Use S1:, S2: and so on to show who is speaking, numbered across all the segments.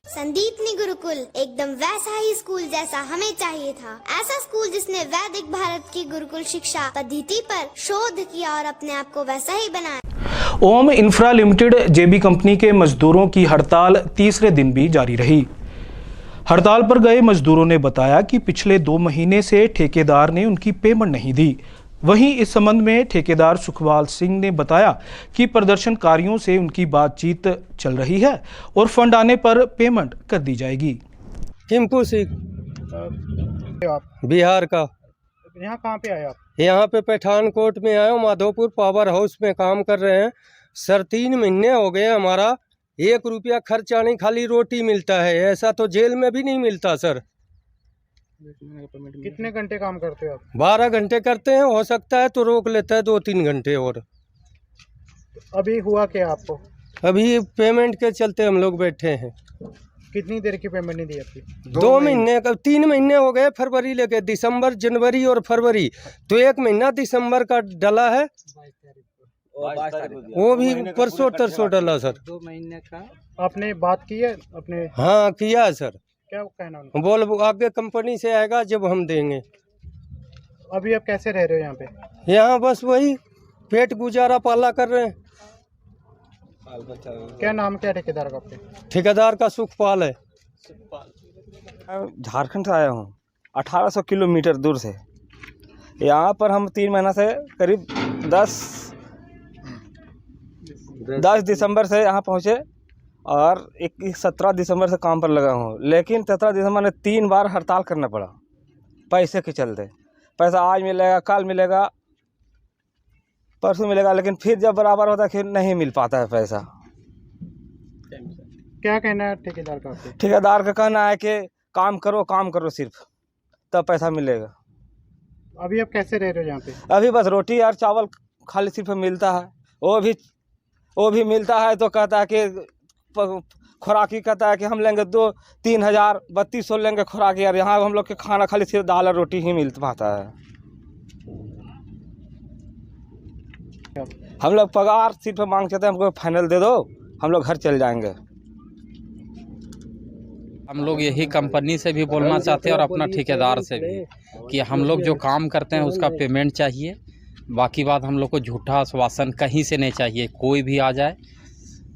S1: संदीपनी गुरुकुल एकदम वैसा ही स्कूल जैसा हमें चाहिए था। ऐसा स्कूल जिसने वैदिक भारत की गुरुकुल शिक्षा पद्धति पर शोध किया और अपने आप को वैसा ही बनाया।
S2: ओम इंफ्रा लिमिटेड जेबी कंपनी के मजदूरों की हड़ताल तीसरे दिन भी जारी रही। हड़ताल पर गए मजदूरों ने बताया कि पिछले 2 महीने से ठेकेदार ने उनकी पेमेंट नहीं दी। वहीं इस संबंध में ठेकेदार सुखपाल सिंह ने बताया कि प्रदर्शनकारियों से उनकी बातचीत चल रही है और फंड आने पर पेमेंट कर दी जाएगी।
S3: टिम्पू सिंह,
S4: आप
S3: बिहार का।
S4: यहाँ कहाँ पे आए आप?
S3: यहाँ पे पठानकोट में आए, माधोपुर पावर हाउस में काम कर रहे हैं सर। 3 महीने हो गए, हमारा 1 रुपया खर्चा नहीं, खाली रोटी मिलता है। ऐसा तो जेल में भी नहीं मिलता सर।
S4: कितने घंटे काम करते हो आप?
S3: 12 घंटे करते हैं, हो सकता है तो रोक लेता है 2-3 घंटे और।
S4: अभी हुआ क्या आपको?
S3: अभी पेमेंट के चलते हम लोग बैठे हैं।
S4: कितनी देर की पेमेंट नहीं दी आपकी?
S3: 2 महीने का, 3 महीने हो गए फरवरी लेके, दिसंबर, जनवरी और फरवरी, तो 1 महीना दिसंबर का डला है, वो भी परसों तरसों डला सर।
S4: 2 महीने का आपने बात की है अपने?
S3: हाँ किया है सर।
S4: क्या कहना उनका?
S3: बोल आगे कंपनी से आएगा जब हम देंगे।
S4: अभी आप कैसे रह रहे हो यहाँ पे?
S3: यहाँ बस वही पेट गुजारा पाला कर रहे हैं।
S4: क्या नाम क्या ठेकेदार का आपके?
S3: ठेकेदार का सुखपाल है।
S5: झारखंड से आया हूँ, 1800 किलोमीटर दूर से। यहाँ पर हम 3 महीना से करीब 10 दिसंबर से यहाँ पहुँचे और 17 दिसंबर से काम पर लगा हूँ। लेकिन 17 दिसंबर में 3 बार हड़ताल करना पड़ा पैसे के चलते। पैसा आज मिलेगा, कल मिलेगा, परसों मिलेगा, लेकिन फिर जब बराबर होता है फिर नहीं मिल पाता है पैसा।
S4: क्या कहना है ठेकेदार का आपके?
S5: ठेकेदार का कहना है कि काम करो सिर्फ, तब पैसा मिलेगा।
S4: अभी आप कैसे रह रहे हो यहाँ पे?
S5: अभी बस रोटी और चावल खाली सिर्फ मिलता है, वो भी मिलता है तो कहता है कि खुराकी, कहता है कि हम लेंगे 2-3 हज़ार 3200 लेंगे खुराकी, और यहाँ हम लोग के खाना खाली सिर्फ दाल और रोटी ही मिल पाता है। हम लोग पगार सिर्फ मांग चाहते हैं, हमको फाइनल दे दो, हम लोग घर चल जाएंगे।
S6: हम लोग यही कंपनी से भी बोलना चाहते हैं और अपना ठेकेदार से भी कि हम लोग जो काम करते हैं उसका पेमेंट चाहिए। बाकी बात हम लोग को झूठा आश्वासन कहीं से नहीं चाहिए। कोई भी आ जाए,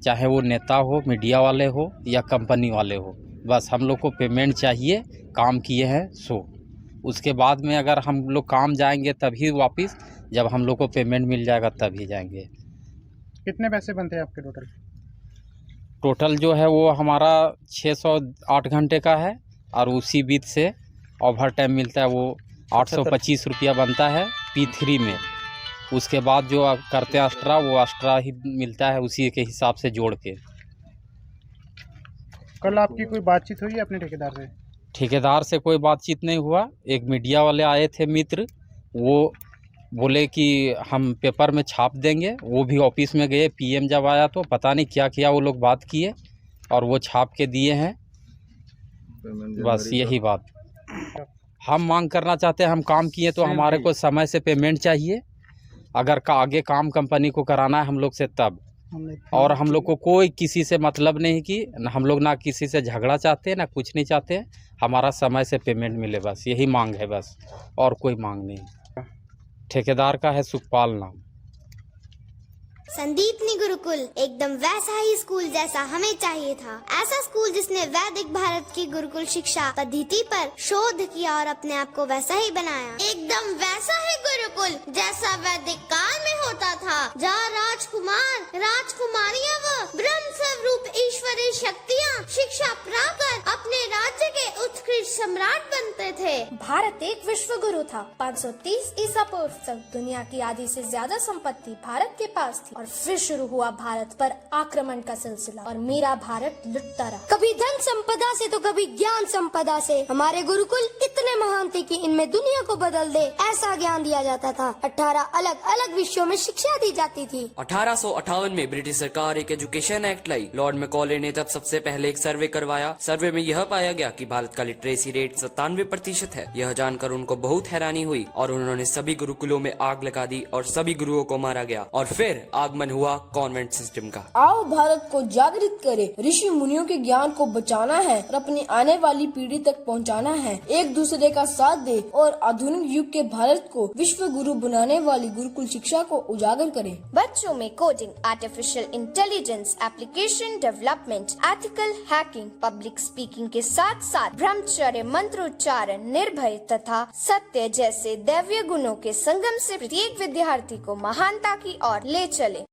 S6: चाहे वो नेता हो, मीडिया वाले हो या कंपनी वाले हो, बस हम लोग को पेमेंट चाहिए। काम किए हैं सो उसके बाद में अगर हम लोग काम जाएंगे तभी वापस, जब हम लोग को पेमेंट मिल जाएगा तभी जाएंगे।
S4: कितने पैसे बनते हैं आपके टोटल?
S6: टोटल जो है वो हमारा 608 घंटे का है और उसी बीच से ओवर टाइम मिलता है, वो 825 रुपया बनता है P3 में। उसके बाद जो करते हैं एक्स्ट्रा, वो एक्स्ट्रा ही मिलता है उसी के हिसाब से जोड़ के।
S4: कल आपकी कोई बातचीत हुई है अपने ठेकेदार से?
S6: ठेकेदार से कोई बातचीत नहीं हुआ। एक मीडिया वाले आए थे मित्र, वो बोले कि हम पेपर में छाप देंगे। वो भी ऑफिस में गए, PM जब आया तो पता नहीं क्या किया, वो लोग बात किए और वो छाप के दिए हैं। बस यही बात हम मांग करना चाहते हैं। हम काम किए तो हमारे को समय से पेमेंट चाहिए। अगर आगे काम कंपनी को कराना है हम लोग से तब, और हम लोग को कोई किसी से मतलब नहीं कि हम लोग ना किसी से झगड़ा चाहते हैं ना कुछ नहीं चाहते हैं। हमारा समय से पेमेंट मिले, बस यही मांग है, बस और कोई मांग नहीं। ठेकेदार का है सुखपाल नाम।
S1: संदीपनी गुरुकुल एकदम वैसा ही स्कूल जैसा हमें चाहिए था। ऐसा स्कूल जिसने वैदिक भारत की गुरुकुल शिक्षा पद्धति पर शोध किया और अपने आप को वैसा ही बनाया। एकदम वैसा ही गुरुकुल जैसा वैदिक काल में होता था, जहाँ राजकुमार, राजकुमारियाँ व ब्रह्म स्वरूप ईश्वरीय शक्तियाँ शिक्षा प्राप्त कर अपने राज्य के उत्कृष्ट सम्राट बनते थे।
S7: भारत एक विश्व गुरु था। 530 ईसा पूर्व तक दुनिया की आधी से ज्यादा संपत्ति भारत के पास थी और फिर शुरू हुआ भारत पर आक्रमण का सिलसिला और मेरा भारत लुटता रहा।
S8: कभी धन संपदा से तो कभी ज्ञान संपदा से। हमारे गुरुकुल इतने महान थे कि इनमें दुनिया को बदल दे ऐसा ज्ञान दिया जाता था। 18 अलग अलग विषयों में शिक्षा दी जाती थी।
S9: 1858 में ब्रिटिश सरकार एक एजुकेशन एक्ट लाई। लॉर्ड मैकॉले ने तब सबसे पहले एक सर्वे करवाया। सर्वे में यह पाया गया कि भारत का लिटरेसी रेट 97% प्रतिशत है। यह जानकर उनको बहुत हैरानी हुई और उन्होंने सभी गुरुकुलों में आग लगा दी और सभी गुरुओं को मारा गया और फिर आगमन हुआ कॉन्वेंट सिस्टम का।
S10: आओ भारत को जागृत करें, ऋषि मुनियों के ज्ञान को बचाना है और अपनी आने वाली पीढ़ी तक पहुंचाना है। एक दूसरे का साथ दे और आधुनिक युग के भारत को विश्व गुरु बनाने वाली गुरुकुल शिक्षा को उजागर करें।
S7: बच्चों में coding, artificial intelligence, application development, ethical hacking, public speaking के साथ साथ ब्रह्मचर्य, मंत्रोच्चारण, निर्भय तथा सत्य जैसे दैवीय गुणों के संगम से प्रत्येक विद्यार्थी को महानता की ओर ले चले।